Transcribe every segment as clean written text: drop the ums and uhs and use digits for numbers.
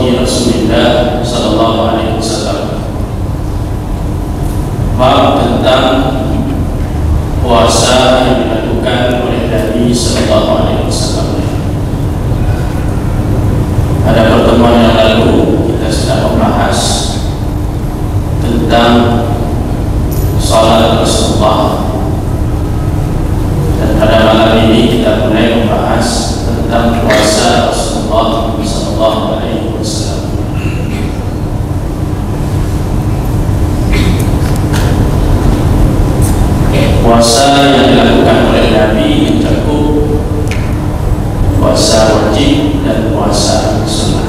Shaumi Rasulillah sallallahu alaihi wasallam. Bab tentang puasa yang dilakukan oleh Nabi sallallahu alaihi wasallam. Pada pertemuan yang lalu kita sudah membahas tentang salat Rasulullah, dan pada malam ini kita mulai membahas tentang puasa Rasulullah sallallahu alaihi wasallam. Puasa yang dilakukan oleh Nabi mencakup puasa wajib dan puasa sunnah.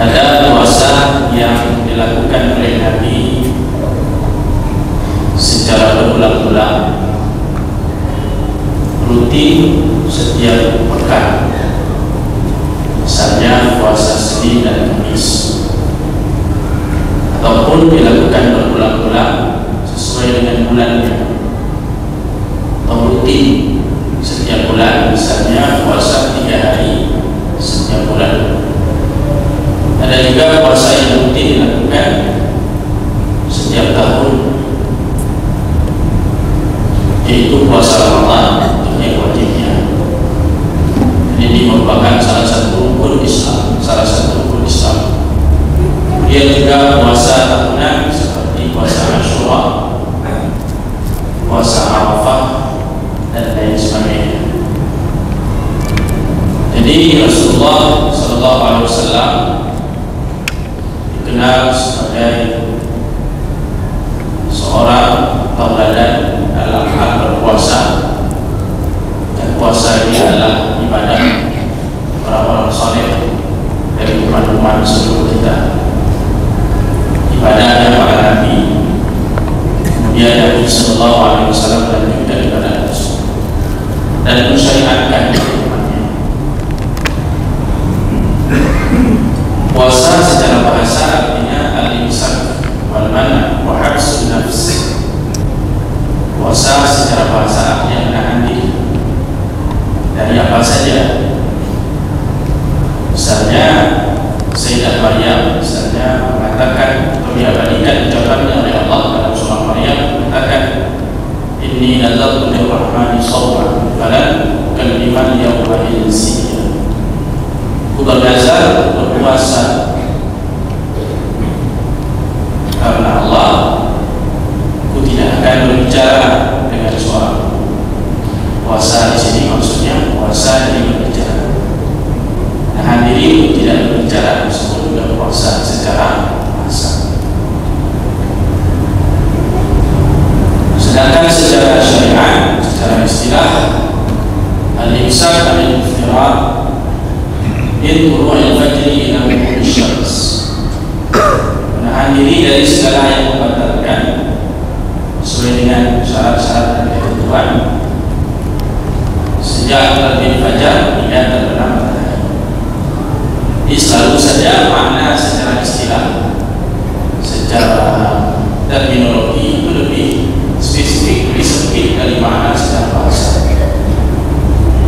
Ada puasa yang dilakukan oleh Nabi secara berulang-ulang, rutin setiap pekan. Misalnya puasa Senin dan Kamis, ataupun dilakukan berulang-ulang sesuai dengan bulannya, atau rutin setiap bulan. Misalnya puasa 3 hari setiap bulan. Ada juga puasa yang rutin dilakukan setiap tahun, yaitu puasa Ramadan untuk yang wajibnya. Ini merupakan salah satu rukun Islam, Dia juga puasa tahunan seperti puasa Asyura, puasa Arafah, dan lain sebagainya. Jadi Rasulullah sallallahu alaihi wasallam dikenal sebagai seorang tauladan dalam hal berpuasa, dan puasa ini adalah ibadah orang-orang saleh dari umat-umat sebelum kita, ibadahnya para nabi, kemudian Nabi sallallahu alaihi wasallam dan juga ibadah Rasul, dan mensyariatkan umatnya. Puasa secara bahasa artinya al-imsak wal mana' wa habsun nafs. Puasa secara bahasa artinya menahan diri dari apa saja. Misalnya Sayyidah Maryam mengatakan, atau diabadikan ucapannya oleh Allah dalam surah Maryam, mengatakan, Inni nazartu lirrahmani shawman falan ukalliman yawma insiya. Aku bernazar berpuasa karena Allah, aku tidak akan berbicara dengan suara. Puasa di sini maksudnya puasa jadi berbicara. Nahan diri untuk tidak berbicara disebut juga puasa secara bahasa. Sedangkan secara syariat, secara istilah, al-imsak al-iftirat min turu'il fajri ila ghurubi syams. Menahan diri dari segala yang membatalkan sesuai dengan syarat-syarat dan ketentuan sejak terbit fajar hingga terbenam matahari. Ini selalu saja makna secara istilah, secara terminologi itu lebih spesifik, lebih sedikit dari makna secara bahasa.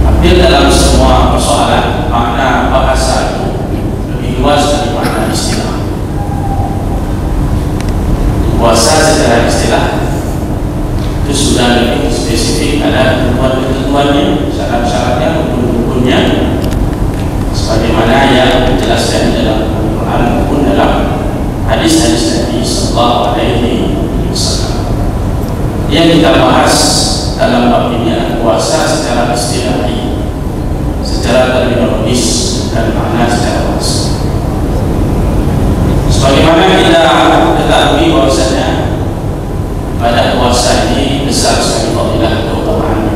Hampir dalam semua persoalan, makna bahasa itu lebih luas dari makna istilah. Puasa secara istilah itu sudah lebih spesifik, ada ketentuan-ketentuannya, syarat-syaratnya, rukun-rukunnya, sebagaimana yang dijelaskan dalam Al-Quran maupun dalam hadis-hadis Nabi sallallahu alaihi wasallam. Yang kita bahas dalam bab ini adalah puasa secara istilahi, secara terminologis, dan makna secara bahasa. Sebagaimana kita ketahui bahwasanya pada puasa ini besar sekali fadilah keutamaannya,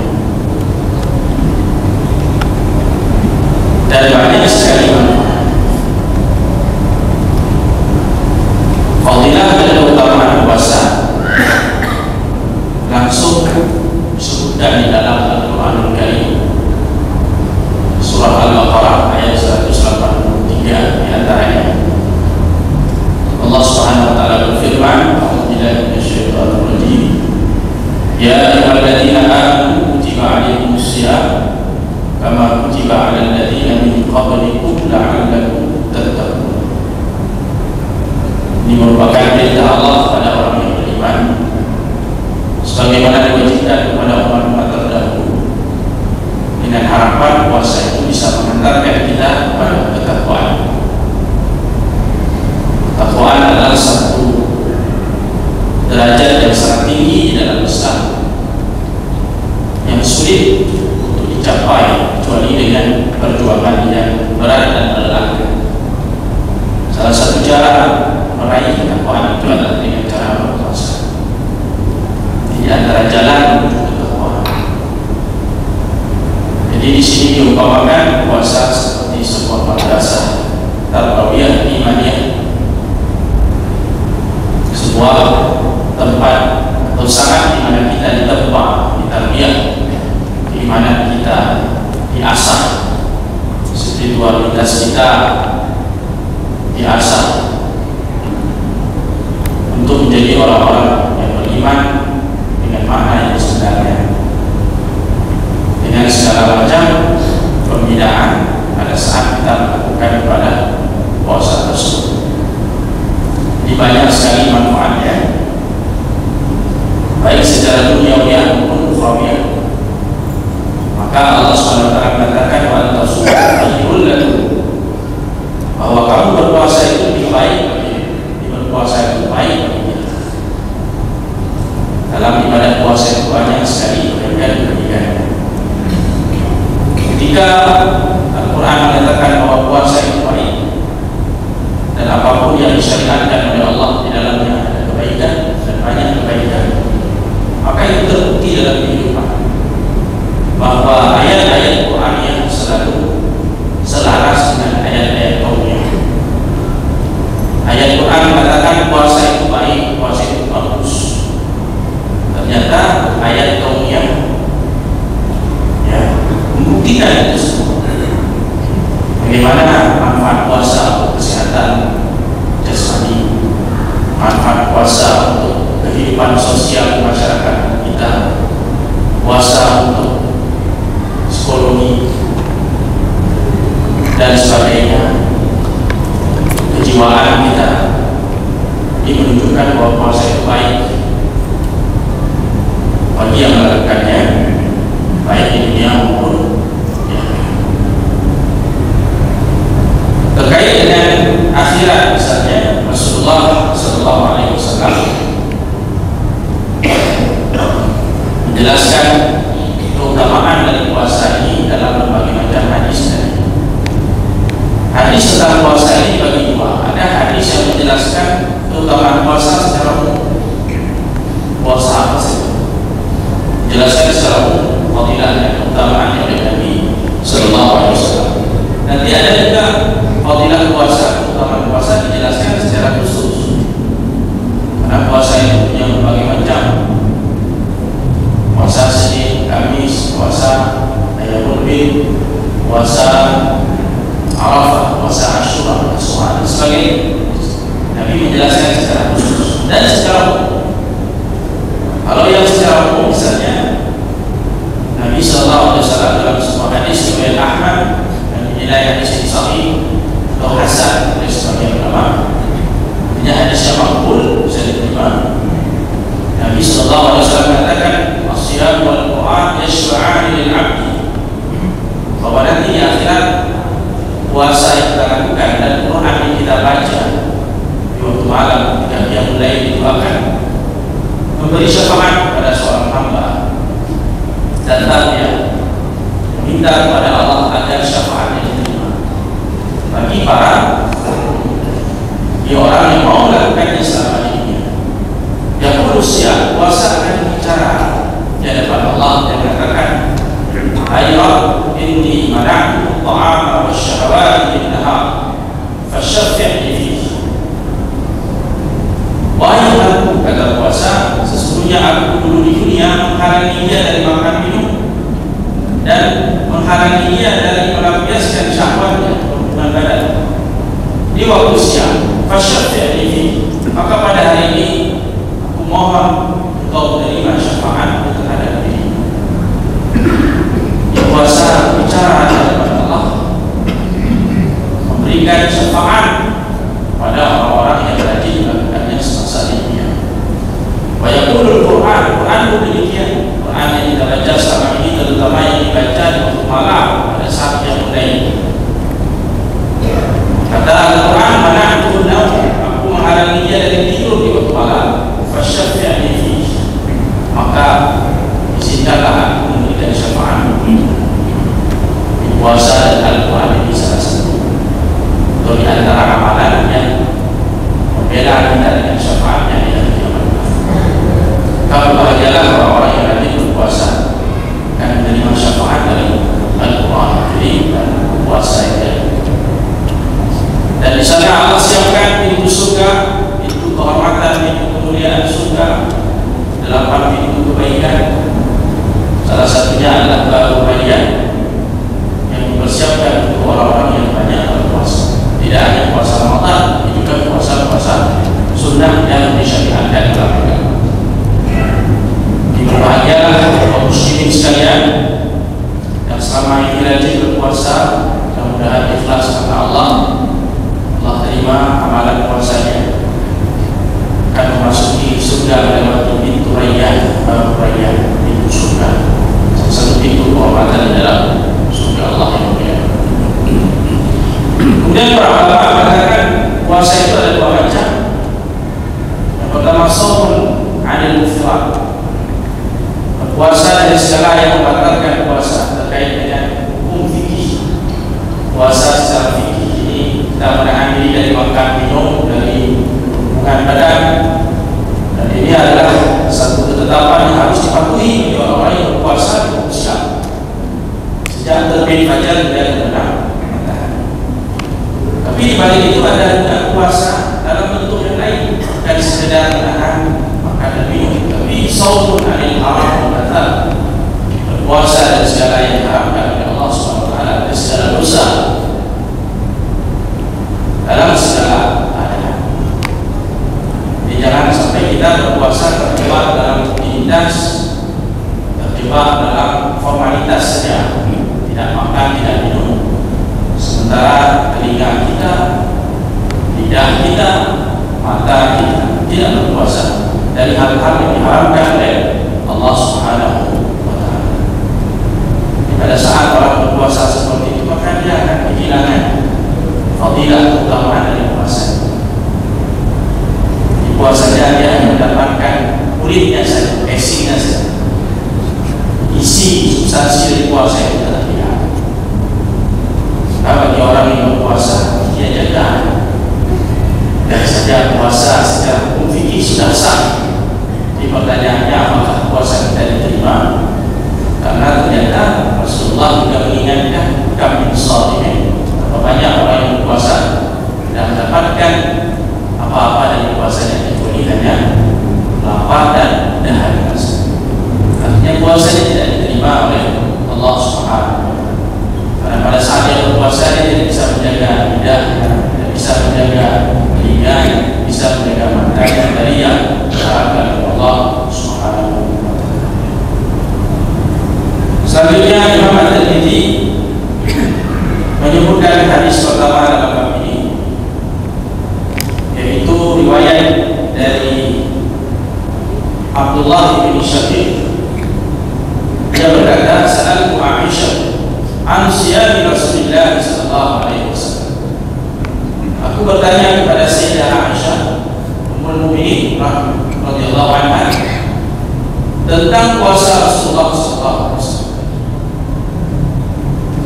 dan banyak sekali manfaat. Fadilah dan keutamaan puasa langsung disebutkan di dalam Al-Quranul Karim, surah Al-Baqarah ayat 186. kutiba 'alal ladzina min qablikum la'allakum tattaqun. Ini merupakan perintah Allah kepada orang yang beriman, sebagaimana diwajibkan kepada umat-umat terdahulu, dengan harapan puasa itu bisa mengantarkan kita kepada ketakwaan. Ketakwaan adalah satu derajat yang sangat tinggi di dalam Islam, yang sulit untuk dicapai kecuali dengan perjuangan yang berat dan melelahkan. Salah satu cara meraih ketakwaan itu adalah dengan cara berpuasa. Di antara jalan menuju ketakwaan. Jadi di sini diumpamakan puasa seperti sebuah madrasah tarbawiyah imaniyah, sebuah tempat atau saat di mana kita ditempa, ditarbiyah, keimanan kita diasah, spiritualitas kita diasah untuk menjadi orang-orang yang beriman dengan makna yang sebenarnya, dengan segala macam pembinaan pada saat kita melakukan ibadah puasa tersebut. Ini banyak sekali manfaatnya, baik secara duniawi maupun ukhrawiyah. Maka Allah SWT mengatakan wa antasumu khairul lakum, bahwa kamu berpuasa itu lebih baik bagi berpuasa itu baik bagi kita. Dalam ibadah puasa itu banyak sekali perbedaan. Ketika Al-Quran mengatakan bahwa puasa itu baik, dan apapun yang disyariatkan oleh Allah di dalamnya ada kebaikan dan banyak kebaikan, maka itu terbukti dalam kehidupan bahwa ayat-ayat Quran yang selalu selaras dengan ayat-ayat kaumnya. Ayat Quran mengatakan puasa itu baik, puasa itu bagus. Ternyata ayat kaumnya membuktikan itu semua. Bagaimana manfaat puasa untuk kesehatan jasmani, manfaat puasa untuk kehidupan sosial masyarakat kita, puasa untuk psikologi dan sebagainya, kejiwaan kita. Ini menunjukkan bahwa puasa itu baik bagi yang melakukannya, baik di dunia maupun di akhirat. Terkait dengan akhirat, misalnya Rasulullah SAW menjelaskan keutamaan dari puasa ini dalam berbagai macam hadis. Hadis tentang puasa ini bagi dua. Ada hadis yang menjelaskan keutamaan puasa secara umum. Puasa apa sih? Menjelaskan secara umum fadilah dan keutamaan oleh Nabi Sallallahu Alaihi Wasallam. Nanti ada juga fadilah puasa, keutamaan puasa dijelaskan secara khusus. Karena puasa itu punya berbagai macam. Puasa Senin, Kamis, puasa Ayyamul Bid, puasa Arafah, puasa Asyura, Tasu'a dan sebagainya. Nabi menjelaskan secara khusus dan secara umum. Kalau yang secara umum misalnya Nabi Sallallahu Alaihi Wasallam dalam sebuah hadis riwayat Ahmad dan dinilai hadis yang sahih atau hasan oleh sebagian ulama, ini hadis yang makbul bisa diterima. Nabi Sallallahu Alaihi Wasallam mengatakan as-siyam wal Quran yashfa'ani lil 'abdi, bahwa nanti di akhirat puasa yang kita lakukan dan Quran yang kita baca di waktu malam ketika dia mulai didoakan memberi syafaat kepada seorang hamba, dan dia meminta kepada Allah agar syafaatnya diterima bagi para orang yang mau melakukannya selama hidupnya. Yang berusia puasa akan bicara di hadapan Allah yang mengatakan, Ayah inni mana'tu ta'ama wa syahawati bin nahar fasyafi'ni fihi. Wahai aku, kata puasa, sesungguhnya aku dulu di dunia menghalangi dia dari makan minum dan menghalangi dia dari melampiaskan syahwatnya hubungan badan di waktu siang. Fasyafi'ni fihi, maka pada hari ini aku mohon engkau menerima syafaat terhadap diri. Puasa bicara Kemudian para ulama mengatakan puasa itu ada dua macam. Yang pertama shaum 'anil muftar, puasa dari segala yang membatalkan puasa terkait dengan hukum fikih. Puasa secara fikih ini kita menahan diri dari makan minum, dari hubungan badan, dan ini adalah satu ketetapan yang harus dipatuhi oleh orang-orang yang berpuasa di Islam. Sejak terbit fajar hingga terbenam matahari. Tapi di balik itu ada juga puasa dalam bentuk yang lain, bukan sekedar menahan makan dan minum, tapi shaumun 'anil haram, berpuasa dari segala yang diharamkan oleh Allah SWT, dari segala dosa dalam segala keadaan. Jadi jangan sampai kita berpuasa terjebak dalam rutinitas, terjebak dalam formalitas saja, tidak makan, tidak minum, sementara telinga kita, lidah kita, mata kita tidak berpuasa dari hal-hal yang diharamkan oleh Allah Subhanahu wa Ta'ala. Pada saat orang berpuasa seperti itu, maka dia akan kehilangan fadilah keutamaan dari puasa. Di puasanya dia mendapatkan kulitnya saja, casingnya saja. Isi substansi dari puasa itu tidak ada. Nah, bagi orang yang berpuasa, dia jaga. Dan saja puasa secara hukum fikih sudah sah. Di pertanyaannya, apakah puasa kita diterima? Karena ternyata Rasulullah juga mengingatkan kami shaimin, berapa banyak orang yang berpuasa tidak mendapatkan apa-apa dari puasanya kecuali hanya lapar dan dahaga. Artinya puasanya tidak diterima oleh Allah Subhanahu wa Ta'ala. Karena pada saat dia berpuasa dia tidak bisa menjaga lidah, tidak bisa menjaga telinga, bisa menjaga matanya dari yang diharapkan oleh Allah Subhanahu wa Ta'ala. Selanjutnya Imam At-Tirmidzi menyebutkan hadis pertama dalam bab ini, yaitu riwayat dari Abdullah bin Syafiq. Dia berkata, "Sa'altu Aisyah an siyami Rasulillah sallallahu alaihi wasallam." Aku bertanya kepada Sayyidah Aisyah Ummul Mukminin radhiyallahu anha tentang puasa Rasulullah sallallahu alaihi wasallam.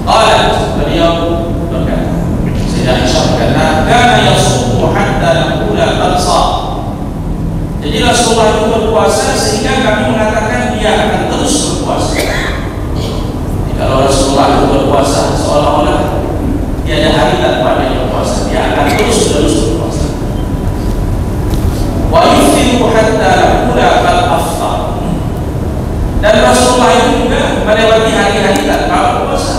Qalat, beliau berkata, Sayyidah Aisyah berkata, "Kana yasumu hatta naqula qad sham." Jadi Rasulullah itu berpuasa sehingga kami mengatakan dia akan terus berpuasa. Jadi kalau Rasulullah itu berpuasa, seolah-olah tiada hari tanpa dia berpuasa, dia akan terus berpuasa. Wa yuftiru hatta naqula qad afṭar. Dan Rasulullah itu juga melewati hari-hari tanpa berpuasa,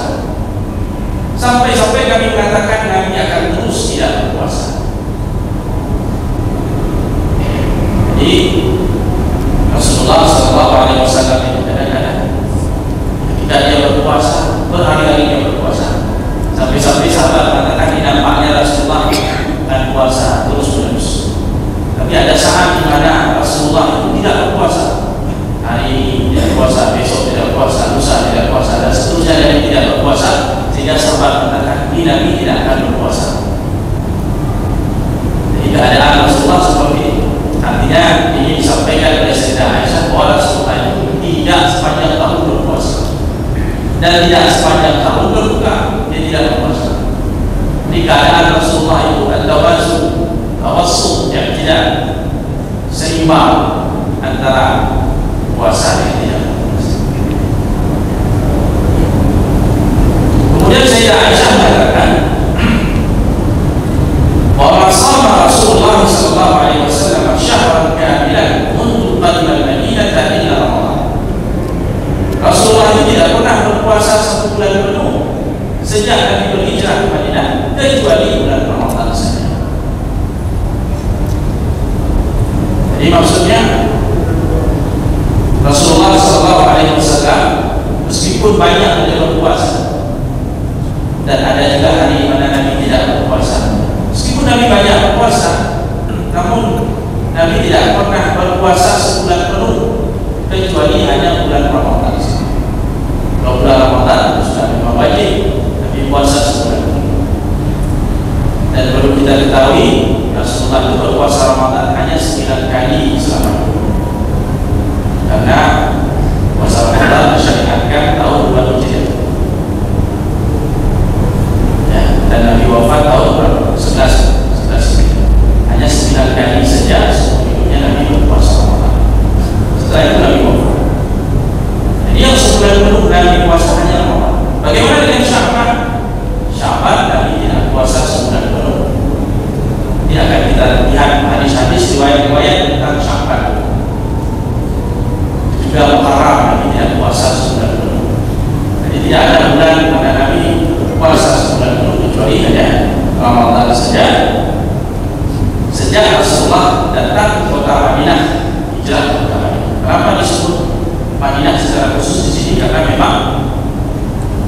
sampai-sampai kami mengatakan Nabi akan terus tidak berpuasa. Jadi Rasulullah SAW itu kadang-kadang ketika dia berpuasa, berhari-hari dia berpuasa, sampai-sampai sahabat mengatakan ini nampaknya Rasulullah akan puasa terus-menerus. Tapi ada saat di mana Rasulullah itu tidak berpuasa. Hari ini tidak puasa, besok tidak puasa, lusa tidak puasa, dan seterusnya dia tidak berpuasa, sehingga sahabat mengatakan ini Nabi tidak akan berpuasa. Jadi keadaan Rasulullah seperti itu. Artinya ini disampaikan oleh Sayyidah Aisyah bahwa Rasulullah itu tidak sepanjang tahun berpuasa dan tidak sepanjang tahun berbuka, dia tidak berpuasa. Di keadaan Rasulullah itu tawassul yang tidak seimbang antara puasa dan tidak berpuasa. Kemudian Sayyidah Aisyah mengatakan bahwa sama Rasulullah sallallahu alaihi wasallam syahran kamilan mundu qadima al-Madinah illa Ramadan. Rasulullah itu tidak pernah berpuasa satu bulan penuh sejak Nabi berhijrah ke Madinah kecuali bulan Ramadan saja. Jadi maksudnya Rasulullah sallallahu alaihi wasallam meskipun banyak beliau berpuasa, dan ada juga hari di mana Nabi tidak berpuasa. Meskipun Nabi banyak berpuasa, namun Nabi tidak pernah berpuasa sebulan penuh kecuali hanya bulan Ramadan. Kalau bulan Ramadan sudah memang wajib, tapi puasa sebulan penuh. kita ketahui Rasulullah itu berpuasa Ramadan hanya 9 kali selama hidup, karena puasa Ramadan disyariatkan tahun 2 Hijriah. Ya, dan Nabi wafat tahun berapa? 11 hanya 9 kali saja hidupnya Nabi berpuasa Ramadan. Setelah itu Nabi wafat. Jadi yang sebulan penuh Nabi puasa hanya Ramadan. Bagaimana dengan Sya'ban? Sya'ban Nabi tidak puasa sebulan penuh. Ini akan kita lihat hadis-hadis riwayat-riwayat tentang Sya'ban. Juga Muharram Nabi tidak puasa sebulan penuh. Jadi tidak ada bulan pada Nabi puasa sebulan penuh kecuali hanya Ramadan saja. Sejak Rasulullah datang ke kota Madinah, hijrah ke kota Madinah. Kenapa disebut Madinah secara khusus di sini? Karena memang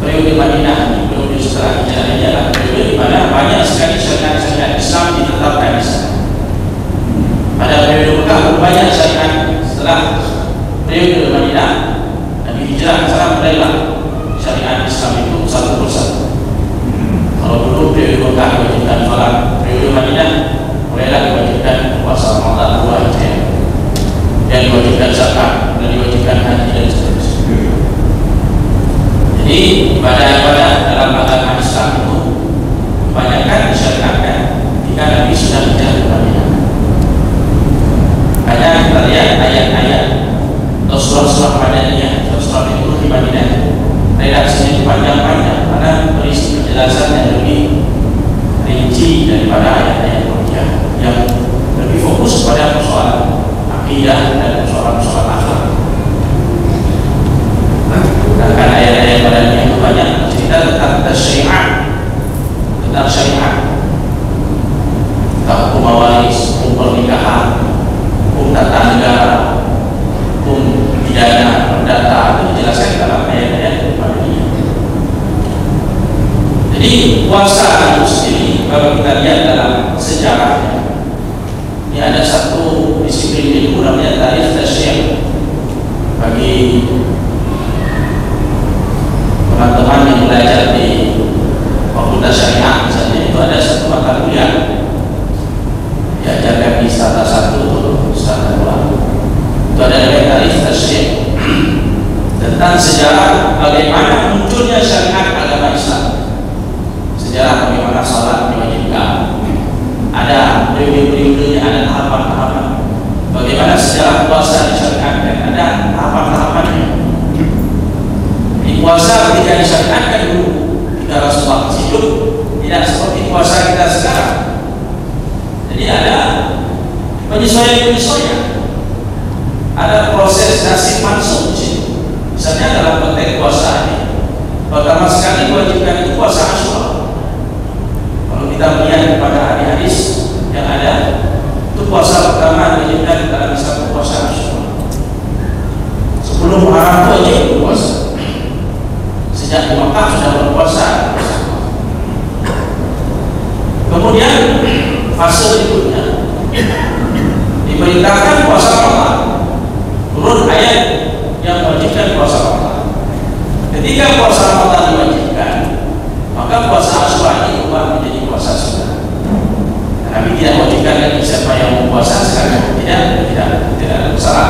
periode Madinah, periode setelah hijrah ini adalah periode di mana banyak sekali syariat-syariat Islam ditetapkan di sana. Pada periode Mekah banyak syariat, setelah periode Madinah dan hijrah ke sana mulailah syariat Islam itu satu persatu. Kalau dulu periode Mekah diwajibkan sholat, periode Madinah mulailah diwajibkan puasa Ramadan 2 Hijriah, dan diwajibkan zakat, dan diwajibkan haji dan seterusnya. Jadi ibadah-ibadah dalam agama Islam itu kebanyakan disyariatkan jika Nabi sudah hijrah ke Madinah. Hanya kita lihat ayat-ayat atau surah-surah Madaniyah, surah itu di Madinah, redaksinya itu panjang-panjang karena berisi penjelasan yang lebih rinci daripada ayat-ayat Makkiyah yang lebih fokus pada persoalan akidah dan persoalan-persoalan akhlak. Sedangkan ayat-ayat Madaniyah itu banyak cerita tentang syariat, tentang syariat, tentang hukum mawaris, hukum pernikahan, hukum tata negara, hukum pidana, perdata, itu dijelaskan dalam ayat-ayat Madaniyah. Jadi puasa itu sendiri kalau kita lihat dalam sejarahnya, ini ada satu disiplin ilmu namanya tarikh tasyri'. Bagi teman-teman yang belajar di Fakultas Syariah misalnya, itu ada satu mata kuliah diajarkan di strata 1 atau strata 2. Itu ada tarikh tasyri' tentang sejarah bagaimana munculnya syariat agama Islam. Sejarah bagaimana salat diwajibkan, ada periode-periodenya, ada tahapan-tahapan. Bagaimana sejarah puasa disyariatkan, ada tahapan-tahapannya. Di puasa ketika disyariatkan dulu, ketika Rasulullah hidup, tidak seperti puasa kita sekarang. Jadi ada penyesuaian-penyesuaian, ada proses nasib mansukh di sini. Misalnya dalam konteks puasa ini, pertama sekali diwajibkan itu puasa Asyura. Kalau kita melihat kepada hadis yang ada, itu puasa pertama diwajibkan dalam Islam puasa Asyura. Sebelum Muharram wajib berpuasa. Sejak di Makkah sudah berpuasa. Kemudian fase berikutnya diperintahkan puasa Ramadan. Turun ayat yang mewajibkan puasa Ramadan. Ketika puasa Ramadan diwajibkan, maka puasa Asyura ini berubah menjadi puasa sunnah. Nabi tidak wajibkan lagi siapa yang mau puasa sekarang, tidak ada masalah.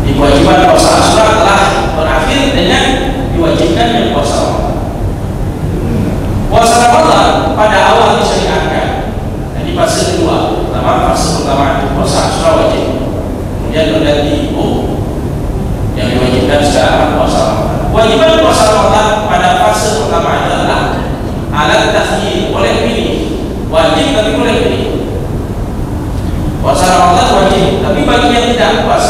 Di kewajiban puasa Asyura telah berakhir dengan diwajibkannya puasa Ramadan. Puasa Ramadan pada awal disyariatkan. Jadi fase kedua, fase pertama itu puasa Asyura wajib. Kemudian berganti yang diwajibkan sekarang puasa Ramadan. Kewajiban puasa Ramadan pada fase pertama adalah alat takhyir, boleh pilih. Wajib tapi boleh pilih. Puasa Ramadan wajib, tapi bagi yang tidak puasa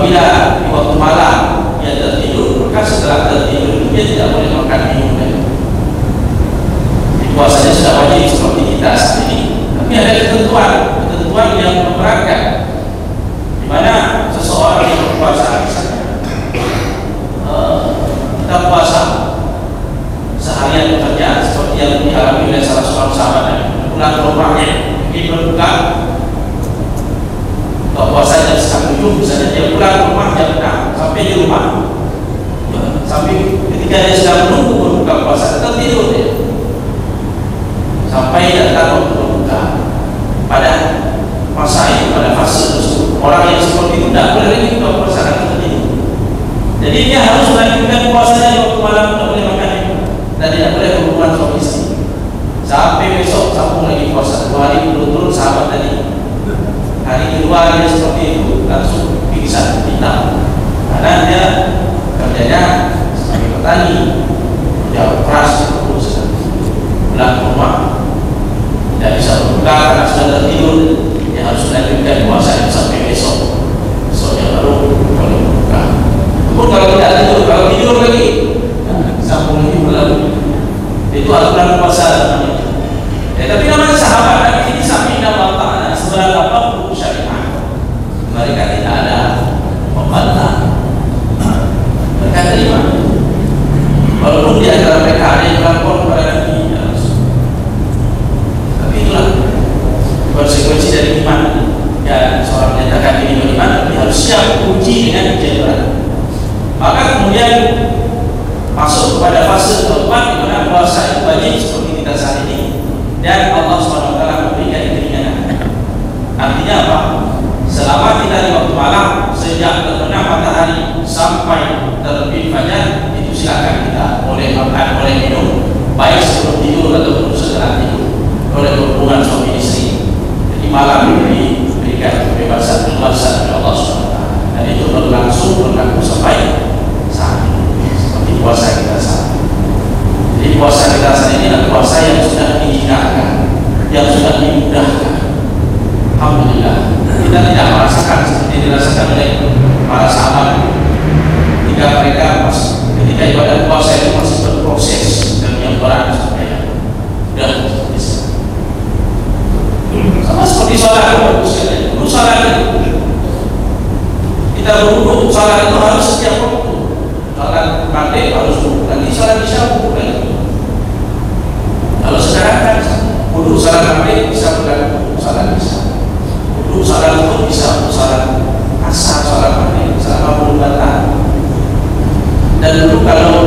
apabila di waktu malam dia tertidur, maka setelah tertidur dia tidak boleh makan minum lagi. Puasanya sudah wajib seperti kita saat ini, tapi ada ketentuan yang memberatkan, di mana seseorang yang berpuasa, misalnya kita puasa seharian bekerja seperti yang dialami oleh salah seorang sahabat Nabi, pulang ke rumahnya ini berbuka, kalau puasa jam 7 misalnya, dia pulang ke rumah jam 6 sampai di rumah, sampai ketika dia sedang menunggu berbuka puasa tertidur dia sampai datang waktu berbuka. Pada masa itu, pada fase tersebut, orang yang seperti itu tidak boleh lagi buka puasa karena tertidur. Jadi dia harus melanjutkan puasanya di waktu malam, tidak boleh makan dan tidak boleh berhubungan suami istri sampai besok sambung lagi puasa 2 hari berturut-turut. Sahabat tadi hari kedua dia seperti itu langsung pingsan hitam, karena dia kerjanya sebagai petani, kerja keras terus pulang ke rumah tidak bisa berbuka karena sudah tertidur. Dia harus melanjutkan puasa sampai besoknya baru boleh berbuka. Pun kalau tidak tidur, kalau tidur lagi sambung lagi melalui itu aturan puasa namanya. Tapi namanya sahabat Nabi ini sampai Allah Ta'ala seberapa apapun syariat, mereka tidak ada membantah, mereka terima. Walaupun di antara mereka ada yang melapor kepada Nabi, tapi itulah konsekuensi dari iman. Dan seorang menyatakan ini beriman, dia harus siap uji dengan ujian berat. Maka kemudian masuk kepada fase keempat, di mana puasa itu wajib seperti kita saat ini, dan Allah SWT memberikan keringanan. Artinya apa? Selama kita di waktu malam, sejak terbenam matahari sampai terbit fajar, itu silakan kita boleh makan, boleh minum, baik sebelum tidur ataupun setelah tidur, boleh berhubungan suami istri. Jadi malam ini diberikan kebebasan oleh Allah SWT, dan itu berlaku sampai saat ini, seperti puasa kita saat ini. Jadi puasa kita saat ini adalah puasa yang sudah dihindarkan, yang sudah dimudahkan. Alhamdulillah, kita tidak merasakan seperti dirasakan oleh para sahabat ketika ibadah puasa itu masih berproses dan yang berat supaya sudah bisa. Sama seperti sholat, dulu sholat kita berwudu, sholat itu harus setiap waktu. Sholat maghrib harus wudu lagi, sholat isya wudu lagi. Kalau sekarang kan wudu sholat maghrib bisa bergantung sholat isya, wudu sholat zuhur bisa, wudu sholat asar, sholat maghrib selama belum batal. Dan dulu kalau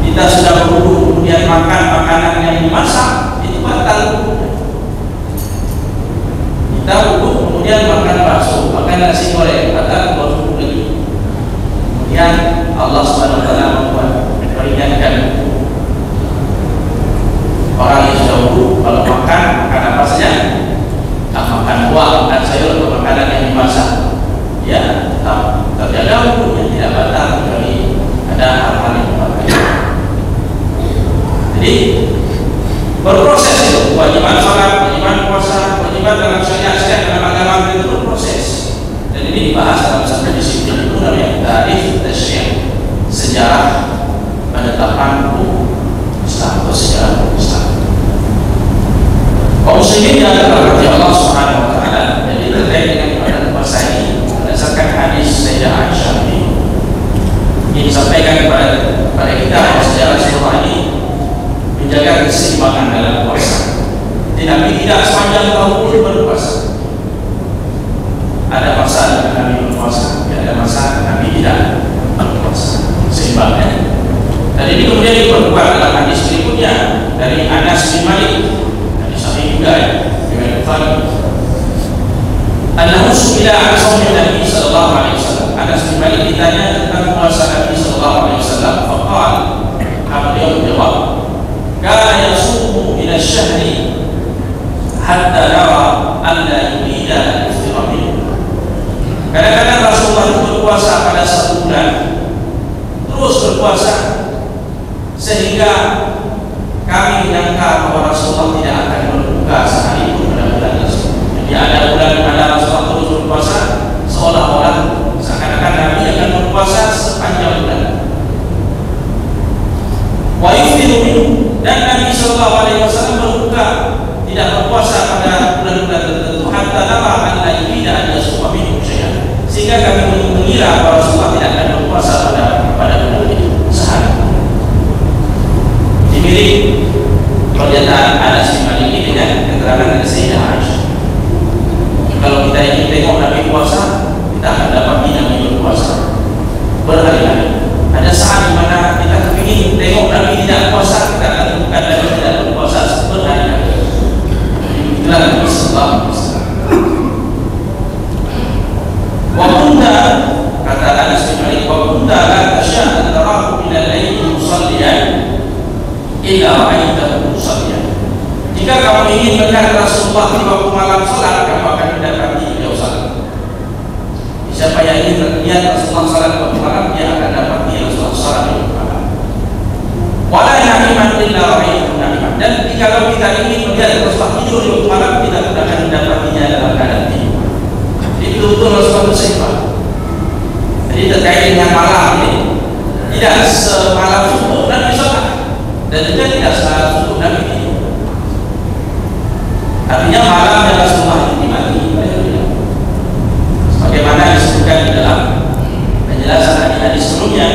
kita sudah wudu kemudian makan makanan yang dimasak, itu batal. Kita wudu kemudian makan bakso, makan nasi goreng, batal wudu lagi. Kemudian Allah SWT memperingatkan orang yang sudah wudu, kalau makan apa saja, tak makan buah, makan sayur atau makanan yang dimasak, ya tetap terjaga wudunya, tidak batal kecuali ada hal-hal yang membatalkan. Jadi berproses itu, kewajiban sholat, kewajiban puasa, kewajiban dalam syariat dalam agama itu berproses. Dan ini dibahas dalam satu disiplin itu namanya tarikh tasyri', sejarah penetapan hukum Islam atau sejarah hukum Islam. Kaum muslimin yang dirahmati Allah Subhanahu wa taala, jadi terkait dengan ibadah puasa ini berdasarkan hadis Sayyidah Aisyah ini disampaikan kepada kita bahwa sejarah Rasulullah ini menjaga keseimbangan dalam puasa. Nabi tidak sepanjang tahun berpuasa. Ada masa Nabi berpuasa, ada masa Nabi tidak berpuasa. Seimbangnya. Dan ini kemudian diperkuat dalam hadis berikutnya dari Anas bin Malik, hadis sahih juga dengan Bukhari. Annahu su'ila an shaumi Nabi sallallahu alaihi wasallam. Anas bin Malik ditanya tentang puasa Nabi sallallahu alaihi wasallam. Faqala, beliau menjawab, kana yasumu ila syahri hatta nara an la yurida al-iftira minhu. Kadang-kadang Rasulullah itu berpuasa pada satu bulan, terus berpuasa sehingga kami menyangka bahwa Rasulullah tidak akan berbuka sehari pun pada bulan tersebut. Jadi ada bulan ada Rasulullah terus berpuasa, seolah-olah seakan Dan Nabi Shallallahu Alaihi Wasallam berbuka, tidak berpuasa pada bulan-bulan tertentu hatta nara an la yurida an yasuma minhu syai'an, sehingga kami mengira bahwa Rasulullah tidak akan berpuasa pada bulan itu sehari. Dimilik pernyataan Anas bin Malik ini dengan keterangan dari Sayyidah Aisyah. Kalau kita ingin tengok Nabi puasa, kita akan dapat Nabi berpuasa berhari-hari. Ada saat di mana kita ingin tengok Nabi tidak puasa, kita akan temukan Nabi tidak berpuasa berhari-hari. Itulah Nabi Sallallahu Alaihi Wasallam. Wa kunta, kata Anas bin Malik, wa kunta la tasya' tarahu min al-layli musalliyan illa ra'aitahu musalliyan. Jika kamu ingin melihat Rasulullah di waktu malam salat, kamu akan mendapati beliau salat. Siapa yang ingin melihat Rasulullah salat di waktu malam, dia akan dapati Rasulullah salat di waktu malam. Wala na'iman illa ra'aitahu na'iman. Dan jika kita ingin melihat Rasulullah tidur di waktu malam, kita akan mendapatinya dalam keadaan tidur. Jadi betul-betul Rasulullah bersifat. Jadi terkait dengan malam ini, tidak semalam subuh Nabi salat, dan juga tidak semalam subuh Nabi tidur. Artinya malam yang Rasulullah dinikmati oleh beliau, sebagaimana disebutkan di dalam penjelasan hadis sebelumnya.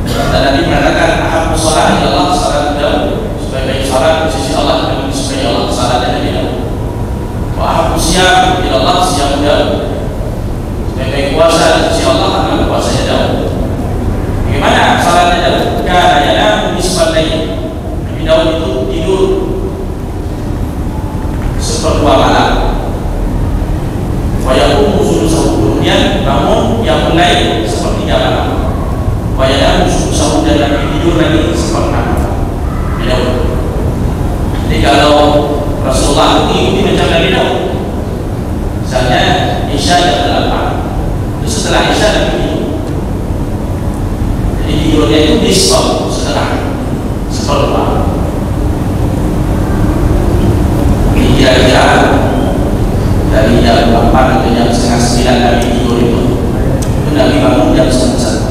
Dan Nabi mengatakan ahabbu shalah ila Allah salat Daud, sebaik-baik salat di sisi Allah dan disukai Allah salat Nabi Daud. Wa ahabbu siyam ila Allah siyam Daud, sebaik-baik puasa di sisi Allah adalah puasanya Daud. Bagaimana salatnya Daud? Kana yanamu nisfal lail, Nabi Daud itu tidur seperempat malam. Wa yaqumu sulusahu, kemudian bangun yang lain sepertiga malam. Wa yanamu sulusahu, dan Nabi tidur lagi seperempat malam. Jadi kalau Rasulullah mengikuti macam Nabi Daud, misalnya Isya jam 8, itu setelah Isya Nabi tidur. Jadi tidurnya itu nisfah, setengah, seperempat. Kira-kira dari jam 8 atau jam setengah 9 Nabi tidur itu Nabi bangun jam setengah 1.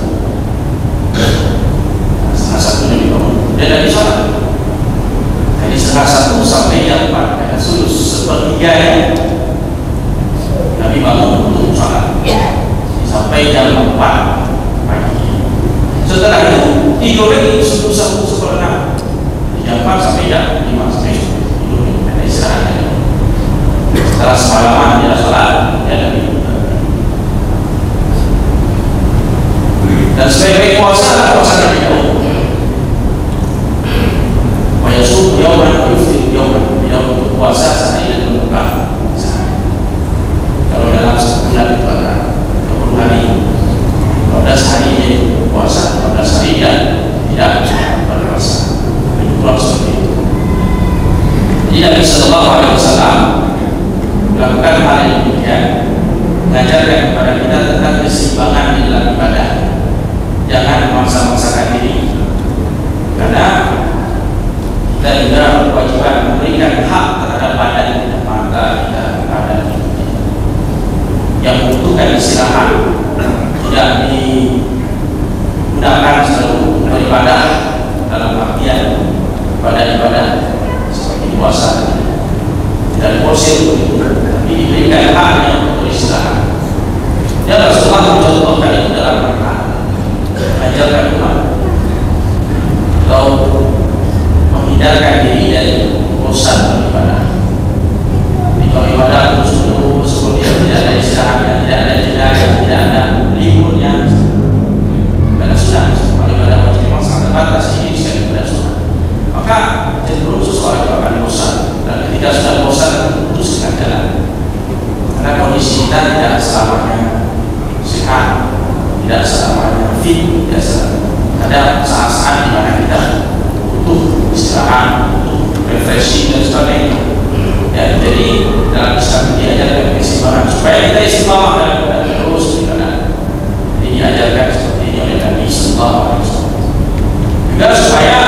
Setengah 1 Nabi bangun dan Nabi sholat. Jadi setengah 1 sampai jam 4, dan sepertiga ya Nabi bangun untuk sholat sampai jam 4 pagi. Setelah itu tidur lagi seperempat, jam 4 sampai jam 5 sampai istirahat. Setelah semalaman dia sholat, dia Nabi. Dan sebaik-baik puasa adalah puasa Nabi Daud. Wa yasum yawman wa yuftir yawman. Dia untuk puasa sehari dan berbuka sehari. Kalau dalam sebulan itu ada 20 hari, 12 hari dia puasa, 12 hari dan tidak berpuasa. Itu kurang seperti itu. Jadi Nabi Sallallahu Alaihi Wasallam melakukan hal yang demikian, mengajarkan kepada kita tentang keseimbangan di dalam ibadah. Jangan memaksa-maksakan diri, karena kita juga berkewajiban memberikan hak terhadap badan kita, mata kita, badan kita yang membutuhkan istirahat, tidak digunakan selalu beribadah dalam artian ibadah seperti puasa dan porsir, tapi diberikan haknya untuk istirahat. Ya Rasulullah mencontohkan itu dalam Al-Quran, mengajarkan umat atau menghindarkan diri dari urusan beribadah. Di ibadah terus-menerus seperti tidak ada istirahatnya, tidak ada jenayah, tidak ada liburnya, karena sudah ibadah wajib memang sangat terbatas ini sekali pada sunnah. Maka cenderung seseorang itu akan bosan, dan ketika sudah bosan putuskan jalan. Karena kondisi kita tidak selamanya sehat, tidak selamanya fit, tidak selamanya. Ada saat-saat di mana kita butuh istirahat, butuh refreshing dan sebagainya. Ya, jadi dalam Islam diajarkan keseimbangan supaya kita istiqamah dalam ibadah terus beribadah. Jadi diajarkan seperti ini oleh Nabi Sallallahu Alaihi Wasallam. Juga supaya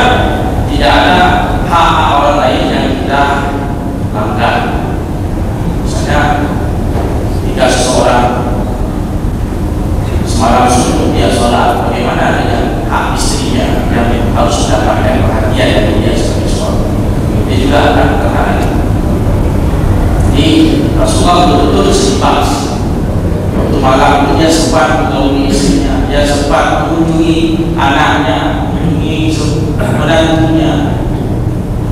tidak ada hak orang lain yang kita langgar. Misalnya jika seseorang semalam subuh dia sholat, bagaimana dengan hak istrinya yang harus mendapatkan perhatian dari dia sebagai suami? sempat mengauli istrinya, dia sempat mengunjungi anaknya, mengunjungi menantunya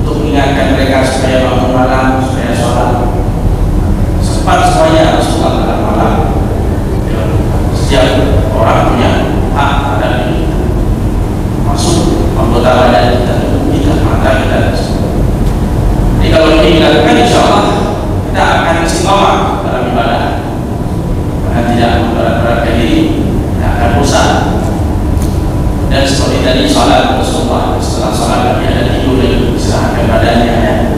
untuk mengingatkan mereka supaya bangun malam, supaya sholat. Sempat semuanya Rasulullah dalam malam. Setiap orang punya hak terhadap diri kita, masuk anggota badan kita, mata kita. Jadi kalau ini dilakukan, insya Allah kita akan istiqomah dalam ibadah, karena tidak memberat-beratkan diri, tidak akan bosan. Dan seperti tadi sholat Rasulullah, setelah sholat Nabi ada tidur dan istirahatkan badannya, ya.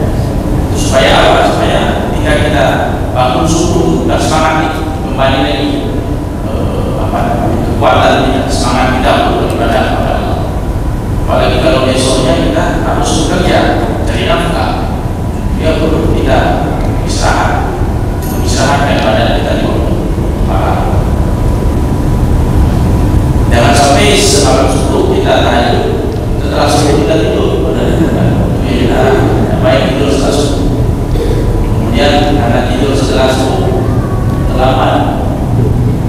Supaya apa? Supaya ketika kita bangun subuh dan semangat kembali lagi kekuatan kita, semangat kita untuk beribadah kepada Allah. Apalagi kalau besoknya kita harus bekerja, cari nafkah, dia perlu kita istirahatkan badan kita di waktu malam. Jangan sampai semalam subuh kita tahajud, setelah subuh kita tidur, kita baik tidur setelah subuh, kemudian karena tidur setelah subuh terlambat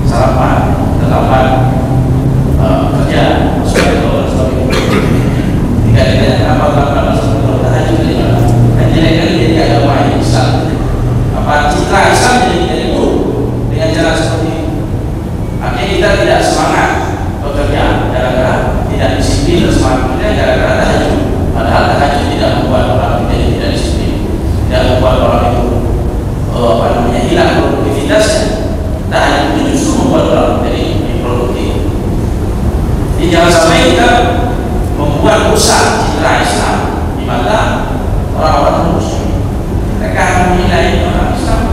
sarapan, terlambat kerja, jika kita terlambat masuk tahajud, nanti jadi agak baik Islam. Citra Islam jadi buruk dengan cara seperti ini. Akhirnya kita tidak semangat bekerja gara-gara tidak disiplin, dan semangat bekerja gara-gara tahajud. Padahal tahajud tidak membuat orang tidak disiplin, tidak membuat orang itu hilang produktivitasnya. Tahajud itu justru membuat orang menjadi produktif. Jadi jangan sampai kita membuat rusak citra Islam di mata orang-orang Muslim. Mereka akan menilai orang Islam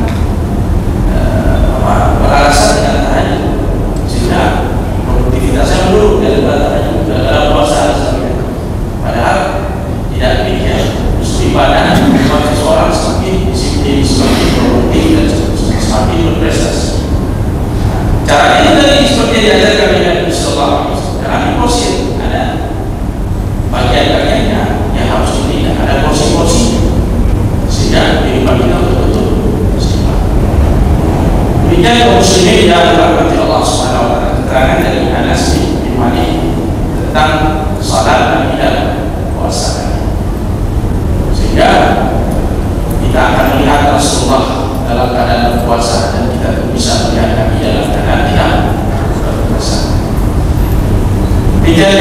beralasan dengan tahajud, sehingga produktivitasnya menurun daripada tahajud dalam puasa Islam. Padahal tidak demikian. Justru ibadah membuat seseorang semakin disiplin, semakin produktif, dan semakin berprestasi. Caranya itu tadi seperti yang diajarkan oleh Nabi Sallallahu Alaihi Wasallam. Karena porsi ada bagian-bagiannya yang harus dipilih, ada porsi-porsi, sehingga kehidupan kita betul-betul seimbang. Demikian kaum muslimin yang dirahmati Allah Subhanahu wa taala, keterangan dari Anas bin Malik tentang salat dan ibadah puasa. Sehingga kita akan melihat Rasulullah dalam keadaan berpuasa, dan kita bisa melihat Nabi dalam keadaan tidak berpuasa. Demikian